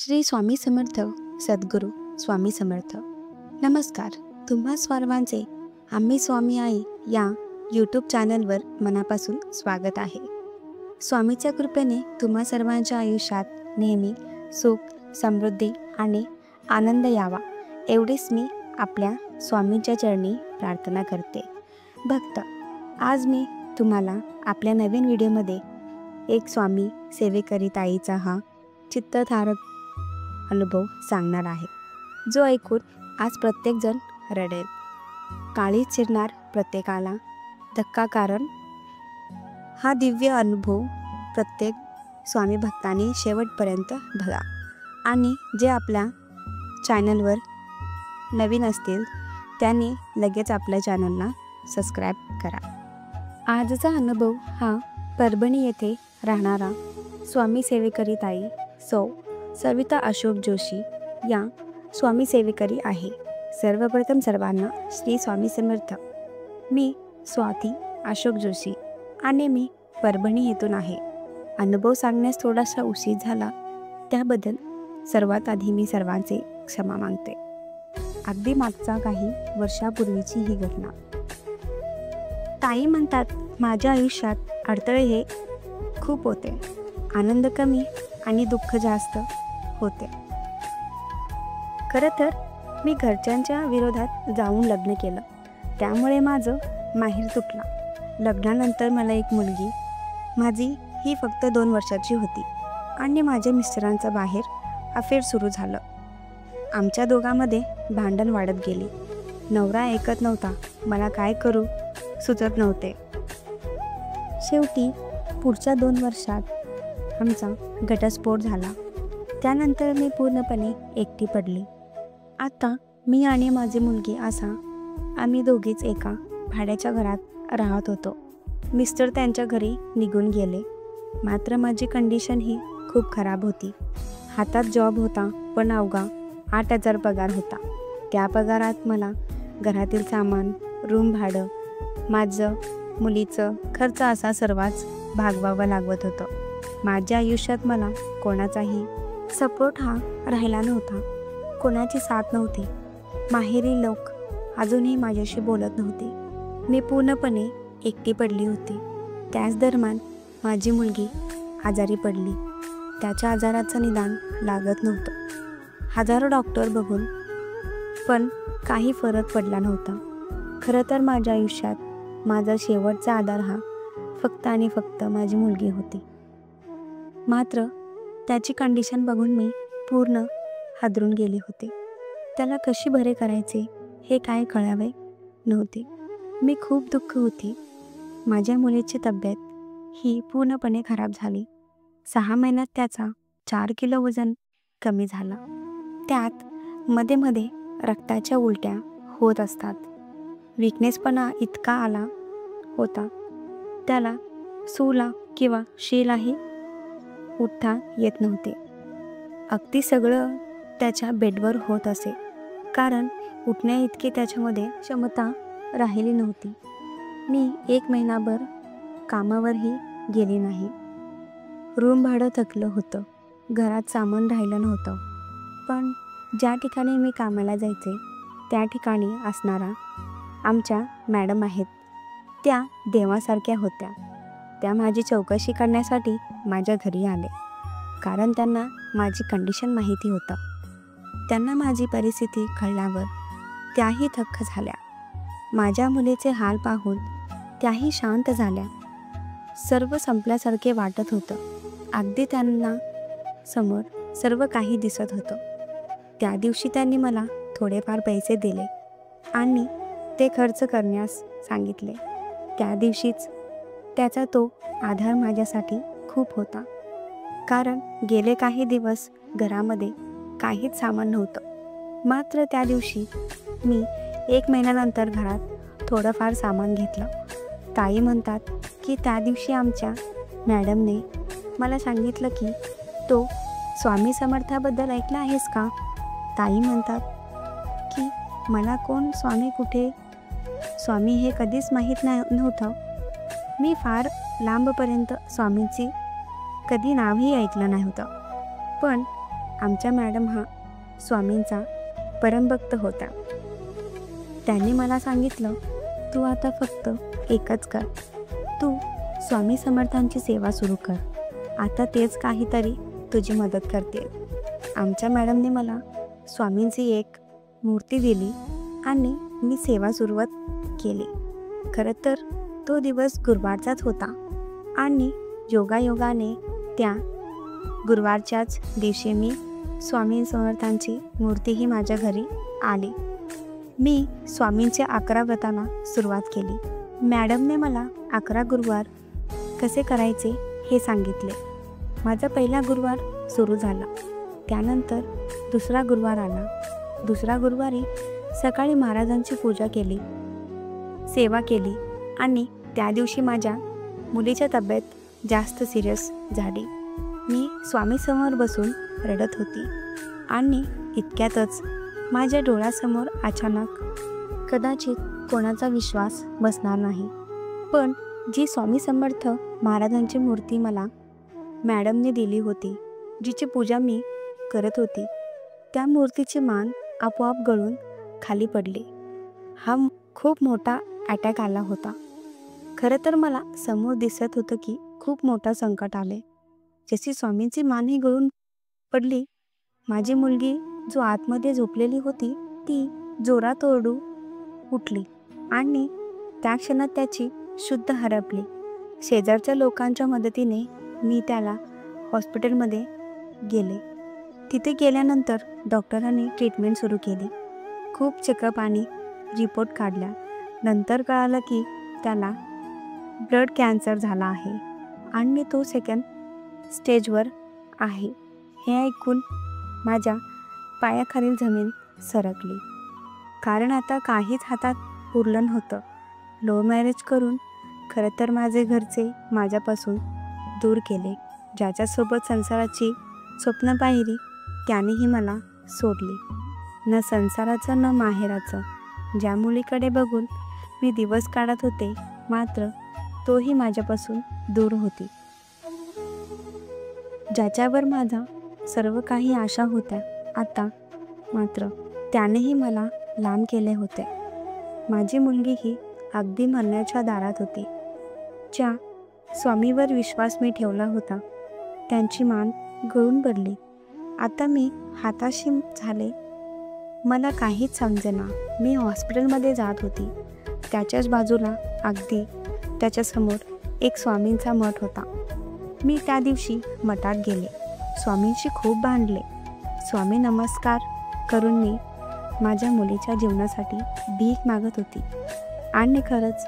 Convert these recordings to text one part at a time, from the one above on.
श्री स्वामी समर्थ. सद्गुरू स्वामी समर्थ. नमस्कार. तुम्हा सर्वांचे आम्ही स्वामी आई या यूट्यूब चॅनलवर मनापासून स्वागत आहे. स्वामीच्या कृपेने तुम्हा सर्वांच्या आयुष्यात नेहमी सुख, समृद्धी आणि आनंद यावा एवढीच मी आपल्या स्वामींच्या चरणी प्रार्थना करते. भक्त, आज मी तुम्हाला आपल्या नवीन व्हिडिओमध्ये एक स्वामी सेवेकरी ताईचा हा चित्तथारक अनुभव सांगणार आहे, जो ऐकून आज प्रत्येकजण रडेल. काळी चिरणार प्रत्येकाला धक्का, कारण हा दिव्य अनुभव प्रत्येक स्वामी भक्तांनी शेवटपर्यंत बघा. आणि जे आपल्या चॅनलवर नवीन असतील त्यांनी लगेच आपल्या चॅनलला सबस्क्राईब करा. आजचा अनुभव हा परभणी येथे राहणारा स्वामी सेवेकरी ताई सौ सविता अशोक जोशी या स्वामी सेवेकरी आहे. सर्वप्रथम सर्वांना श्री स्वामी समर्थ. मी स्वाती अशोक जोशी आणि मी परभणी येथून आहे. अनुभव सांगण्यास थोडासा उशीर झाला, त्याबद्दल सर्वात आधी मी सर्वांचे क्षमा मागते. अगदी मागचा काही वर्षापूर्वीची ही घटना. ताई म्हणतात, माझ्या आयुष्यात अडथळे हे खूप होते. आनंद कमी आणि दुःख जास्त होते. खरं तर मी घरच्यांच्या विरोधात जाऊन लग्न केलं, त्यामुळे माझं माहेर तुटला. लग्नानंतर मला एक मुलगी, माझी ही फक्त 2 वर्षाची होती आणि माझ्या मिस्टरांचं बाहेर अफेअर सुरू झालं. आमच्या दोघांमध्ये भांडण वाढत गेली. नवरा ऐकत नव्हता. मला काय करू सुचत नव्हते. शेवटी पुढच्या 2 वर्षात आमचा घटस्फोट झाला. त्यानंतर मी पूर्णपणे एकटी पडली. आता मी आणि माझी मुलगी असा आम्ही दोघीच एका भाड्याच्या घरात राहत होतो. मिस्टर त्यांच्या घरी निघून गेले. मात्र माझी कंडिशन ही खूप खराब होती. हातात जॉब होता, पण अवघा 8,000 पगार होता. त्या पगारात मला घरातील सामान, रूम भाडं, माझं मुलीचं खर्च असा सर्वच भागवावं लागत होतं. माझ्या आयुष्यात मला कोणाचाही सपोर्ट हा राहिला नव्हता. कोणाची साथ नव्हती. माहेरी लोक अजूनही माझ्याशी बोलत नव्हते. मी पूर्णपणे एकटी पडली होती. त्याच दरम्यान माझी मुलगी आजारी पडली. त्याच्या आजाराचं निदान लागत नव्हतं. हजारो डॉक्टर बघून पण काही फरक पडला नव्हता. खरं तर माझ्या आयुष्यात माझा शेवटचा आधार हा फक्त आणि फक्त माझी मुलगी होती. मात्र त्याची कंडिशन बघून मी पूर्ण हादरून गेले होते. त्याला कशी बरे करायचे हे काय कळावे नव्हते. मी खूप दुःख होती. माझ्या मुलीची तब्येत ही पूर्णपणे खराब झाली. 6 महिन्यात त्याचा 4 किलो वजन कमी झाला. त्यात मध्ये मध्ये रक्ताच्या उलट्या होत असतात. विकनेसपणा इतका आला होता, त्याला सूला किंवा शीलाही उठता येत नव्हते. अगदी सगळं त्याच्या बेडवर होत असे, कारण उठण्या इतकी त्याच्यामध्ये क्षमता राहिली नव्हती. मी 1 महिनाभर कामावरही गेली नाही. रूम भाडं थकलं होतं. घरात सामान राहिलं नव्हतं. पण ज्या ठिकाणी मी कामाला जायचे त्या ठिकाणी असणारा आमच्या मॅडम आहेत, त्या देवासारख्या होत्या. त्या माझी चौकशी करण्यासाठी माझ्या घरी आले, कारण त्यांना माझी कंडिशन माहिती होतं. त्यांना माझी परिस्थिती कळल्यावर त्याही थक्क झाल्या. माझ्या मुलीचे हाल पाहून त्याही शांत झाल्या. सर्व संपल्यासारखे वाटत होतं. अगदी त्यांना समोर सर्व काही दिसत होतं. त्या दिवशी त्यांनी मला थोडेफार पैसे दिले आणि ते खर्च करण्यास सांगितले. त्या दिवशीच त्याचा तो आधार माझ्यासाठी खूप होता, कारण गेले काही दिवस घरामध्ये काहीच सामान नव्हतं. मात्र त्या दिवशी मी 1 महिन्यानंतर घरात थोडंफार सामान घेतलं. ताई म्हणतात की त्या दिवशी आमच्या मॅडमने मला सांगितलं की तो स्वामी समर्थाबद्दल ऐकलं आहेस का? ताई म्हणतात की मला कोण स्वामी, कुठे स्वामी हे कधीच माहीत नव्हतं. मी फार लांबपर्यंत स्वामींची कधी नावही ऐकलं नव्हतं. पण आमच्या मॅडम हा स्वामींचा परमभक्त होता. त्यांनी मला सांगितलं, तू आता फक्त एकच कर, तू स्वामी समर्थांची सेवा सुरू कर. आता तेच काहीतरी तुझी मदत करते. आमच्या मॅडमने मला स्वामींची एक मूर्ती दिली आणि मी सेवा सुरुवात केली. खरं तर तो दिवस गुरुवारचाच होता आणि योगायोगाने त्या गुरुवारच्याच दिवशी मी स्वामी समर्थांची मूर्तीही माझ्या घरी आली. मी स्वामींच्या 11 व्रतांना सुरुवात केली. मॅडमने मला 11 गुरुवार कसे करायचे हे सांगितले. माझा पहिला गुरुवार सुरू झाला. त्यानंतर दुसरा गुरुवार आला. दुसऱ्या गुरुवारी सकाळी महाराजांची पूजा केली, सेवा केली आणि त्या दिवशी माझ्या मुलीची तब्येत जास्त सिरियस झाली. मी स्वामीसमोर बसून रडत होती आणि इतक्यातच माझ्या डोळ्यासमोर अचानक, कदाचित कोणाचा विश्वास बसणार नाही, पण जी स्वामी समर्थ महाराजांची मूर्ती मला मॅडमने दिली होती, जिची पूजा मी करत होती, त्या मूर्तीची मान आपोआप गळून खाली पडली. हा खूप मोठा अटॅक आला होता. खरं तर मला समोर दिसत होतं की खूप मोठं संकट आले. जशी स्वामींची मानही गळून पडली, माझी मुलगी जो आतमध्ये झोपलेली होती ती जोरात ओरडू उठली आणि त्या क्षणात त्याची शुद्ध हरपली. शेजारच्या लोकांच्या मदतीने मी त्याला हॉस्पिटलमध्ये गेले. तिथे गेल्यानंतर डॉक्टरांनी ट्रीटमेंट सुरू केली. खूप चेकअप आणि रिपोर्ट काढल्या. नंतर कळालं की त्याला ब्लड कॅन्सर झाला आहे आणि तो 2nd स्टेजवर आहे. हे ऐकून माझ्या पायाखालील जमीन सरकली, कारण आता काहीच हातात उरलं नव्हतं. लव्ह मॅरेज करून खरं तर माझे घरचे माझ्यापासून दूर केले. ज्याच्यासोबत संसाराची स्वप्न पाहिली त्यानेही मला सोडली. न संसाराचं न माहेराचं. ज्या मुलीकडे बघून मी दिवस काढत होते, मात्र तोही माझ्यापासून दूर होती. ज्याच्यावर माझा सर्व काही आशा होत्या, आता मात्र त्यानेही मला लांब केले होते. माझी मुलगीही अगदी मरण्याच्या दारात होती. ज्या स्वामीवर विश्वास मी ठेवला होता, त्यांची मान गळून पडली. आता मी हाताशी झाले. मला काहीच समजेना. मी हॉस्पिटलमध्ये जात होती. त्याच्याच बाजूला अगदी त्याच्यासमोर एक स्वामींचा मठ होता. मी त्या दिवशी मठात गेले. स्वामींशी खूप भांडले. स्वामी नमस्कार करून मी माझ्या मुलीच्या जीवनासाठी भीक मागत होती. आणि खरंच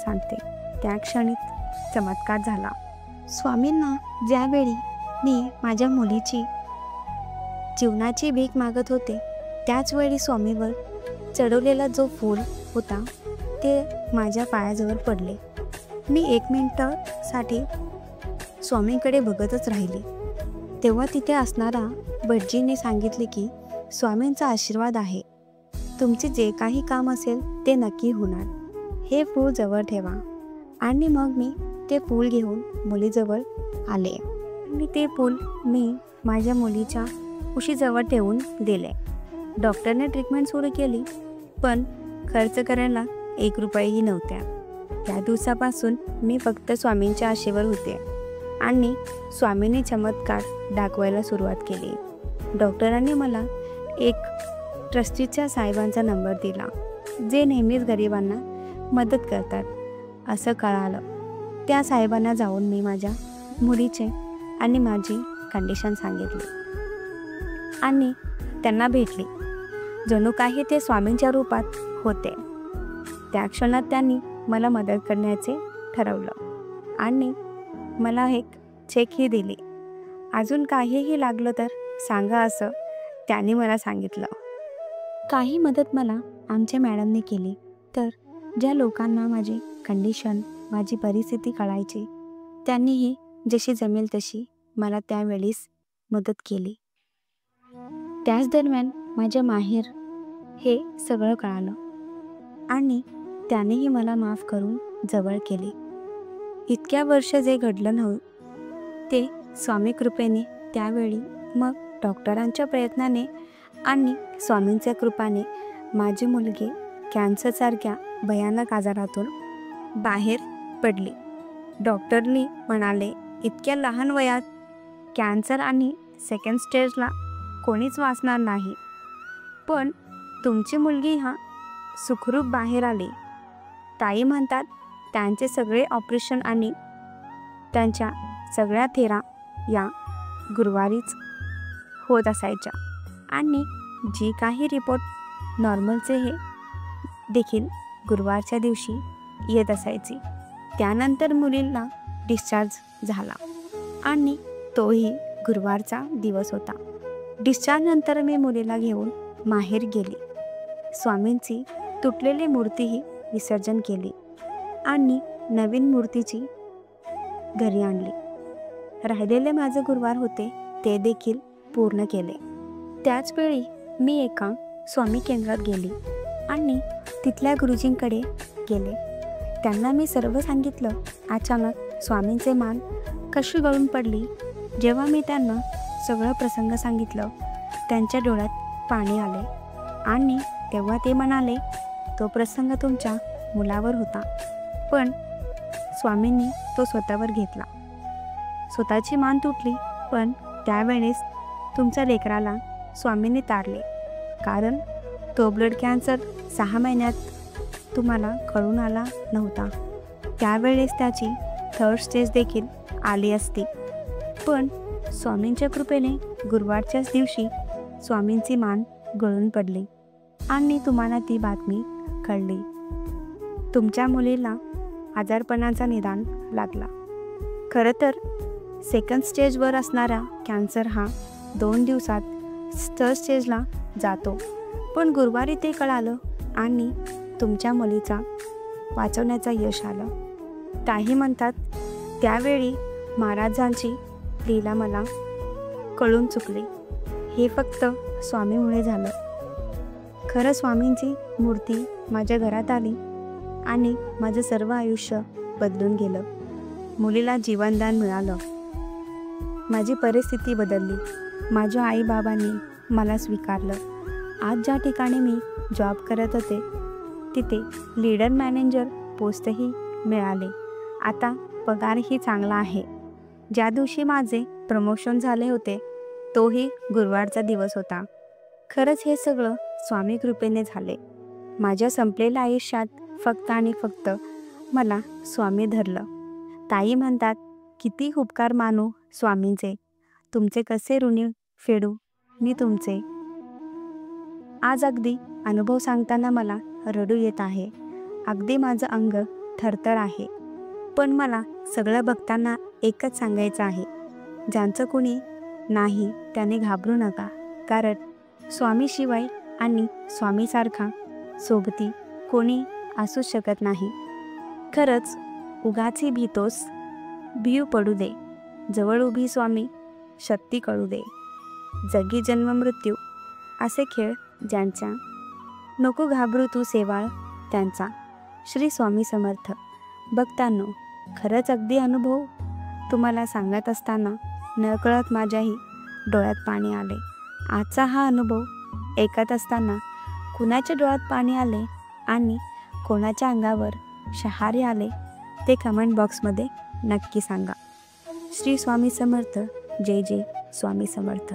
सांगते, त्या क्षणीत चमत्कार झाला. स्वामींना ज्यावेळी मी माझ्या मुलीची जीवनाची भीक मागत होते, त्याचवेळी स्वामीवर चढवलेला जो फूल होता ते माझ्या पायाजवळ पडले. मी 1 मिनिटासाठी स्वामींकडे बघतच राहिली. तेव्हा तिथे असणारा भटजीने सांगितले की स्वामींचा आशीर्वाद आहे, तुमचे जे काही काम असेल ते नक्की होणार. हे फूल जवळ ठेवा. आणि मग मी ते फूल घेऊन मुलीजवळ आले आणि ते फूल मी माझ्या मुलीच्या उशीजवळ ठेवून दिले. डॉक्टरने ट्रीटमेंट सुरू केली, पण खर्च करायला 1 रुपयाही नव्हत्या. त्या दिवसापासून मी फक्त स्वामींच्या आशेवर होते आणि स्वामींनी चमत्कार दाखवायला सुरुवात केली. डॉक्टरांनी मला एक ट्रस्टीच्या साहेबांचा नंबर दिला, जे नेहमीच गरिबांना मदत करतात असं कळालं. त्या साहेबांना जाऊन मी माझ्या मुलीचे आणि माझी कंडिशन सांगितली आणि त्यांना भेटली. जणू काही ते स्वामींच्या रूपात होते. त्या क्षणात त्यांनी मला मदत करण्याचे ठरवलं आणि मला एक चेकही दिली. अजून काहीही लागलं तर सांगा असं त्यांनी मला सांगितलं. काही मदत मला आमच्या मॅडमने केली. तर ज्या लोकांना माझी कंडिशन, माझी परिस्थिती कळायची, त्यांनीही जशी जमेल तशी मला त्यावेळेस मदत केली. त्याच दरम्यान माझ्या माहेर हे सगळं कळालं आणि त्यानेही मला माफ करून जवळ केले. इतक्या वर्ष जे घडलं नव्हतं ते स्वामी कृपेने त्यावेळी मग डॉक्टरांच्या प्रयत्नाने आणि स्वामींच्या कृपाने माझी मुलगी कॅन्सरसारख्या भयानक आजारातून बाहेर पडली. डॉक्टरनी म्हणाले, इतक्या लहान वयात कॅन्सर आणि सेकंड स्टेजला कोणीच वाचणार नाही, पण तुमची मुलगी सुखरूप बाहेर आली. ताई म्हणतात त्यांचे सगळे ऑपरेशन आणि त्यांच्या सगळ्या थेरा या गुरुवारीच होत असायच्या आणि जी काही रिपोर्ट नॉर्मलचे हे देखील गुरुवारच्या दिवशी येत असायची. त्यानंतर मुलीला डिस्चार्ज झाला आणि तोही गुरुवारचा दिवस होता. डिस्चार्जनंतर मी मुलीला घेऊन माहेर गेली. स्वामींची तुटलेली मूर्तीही विसर्जन केली आणि नवीन मूर्तीची घरी आणली. राहिलेले माझे गुरुवार होते ते देखील पूर्ण केले. त्याचवेळी मी एका स्वामी केंद्रात गेली आणि तिथल्या गुरुजींकडे गेले. त्यांना मी सर्व सांगितलं. अचानक स्वामींचे मान कशी गळून पडली. जेव्हा मी त्यांना सगळं प्रसंग सांगितलं, त्यांच्या डोळ्यात पाणी आले आणि तेव्हा ते म्हणाले, तो प्रसंग तुमच्या मुलावर होता, पण स्वामींनी तो स्वतःवर घेतला. स्वतःची मान तुटली, पण त्यावेळेस तुमच्या लेकराला स्वामींनी तारले, कारण तो ब्लड कॅन्सर 6 महिन्यात तुम्हाला कळून आला नव्हता. त्यावेळेस त्याची 3rd स्टेज देखील आली असती, पण स्वामींच्या कृपेने गुरुवारच्याच दिवशी स्वामींची मान गळून पडली आणि तुम्हाला ती बातमी कळली. तुमच्या मुलीला आजारपणाचा निदान लागला. खरं तर सेकंड स्टेजवर असणारा कॅन्सर 2 दिवसात 3rd स्टेजला जातो, पण गुरुवारी ते कळालं आणि तुमच्या मुलीचा वाचवण्याचं यश आलं. ताई म्हणतात त्यावेळी महाराजांची लीला मला कळून चुकली. हे फक्त स्वामीमुळे झालं. खरं स्वामींची मूर्ती माझ्या घरात आली आणि माझं सर्व आयुष्य बदलून गेलं. मुलीला जीवनदान मिळालं. माझी परिस्थिती बदलली. माझ्या आईबाबांनी मला स्वीकारलं. आज ज्या ठिकाणी मी जॉब करत होते तिथे लीडर मॅनेजर पोस्टही मिळाले. आता पगारही चांगला आहे. ज्या दिवशी माझे प्रमोशन झाले होते तोही गुरुवारचा दिवस होता. खरंच हे सगळं स्वामी कृपेने झाले. माझ्या संपलेल्या आयुष्यात फक्त आणि फक्त मला स्वामी धरलं. ताई म्हणतात किती उपकार मानू स्वामींचे, तुमचे कसे ऋणी फेडू मी तुमचे. आज अगदी अनुभव सांगताना मला रडू येत आहे. अगदी माझं अंग थरथर आहे. पण मला सगळं बघताना एकच सांगायचं आहे, ज्यांचं कोणी नाही त्याने घाबरू नका, कारण स्वामीशिवाय आणि स्वामीसारखा सोबती कोणी असू शकत नाही. खरंच उगाची भीतोस, भिऊ पडू दे, जवळ उभी स्वामी शक्ती कळू दे. जगी जन्म मृत्यू असे खेळ ज्यांच्या, नको घाबरू तू सेवाळ त्यांचा. श्री स्वामी समर्थ. भक्तांनो, खरंच अगदी अनुभव तुम्हाला सांगत असताना नकळत माझ्याही डोळ्यात पाणी आले. आजचा हा अनुभव ऐकत असताना कुणाच्या डोळ्यात पाणी आले आणि कोणाच्या अंगावर शहारे आले ते कमेंट बॉक्समध्ये नक्की सांगा. श्री स्वामी समर्थ. जय जय स्वामी समर्थ.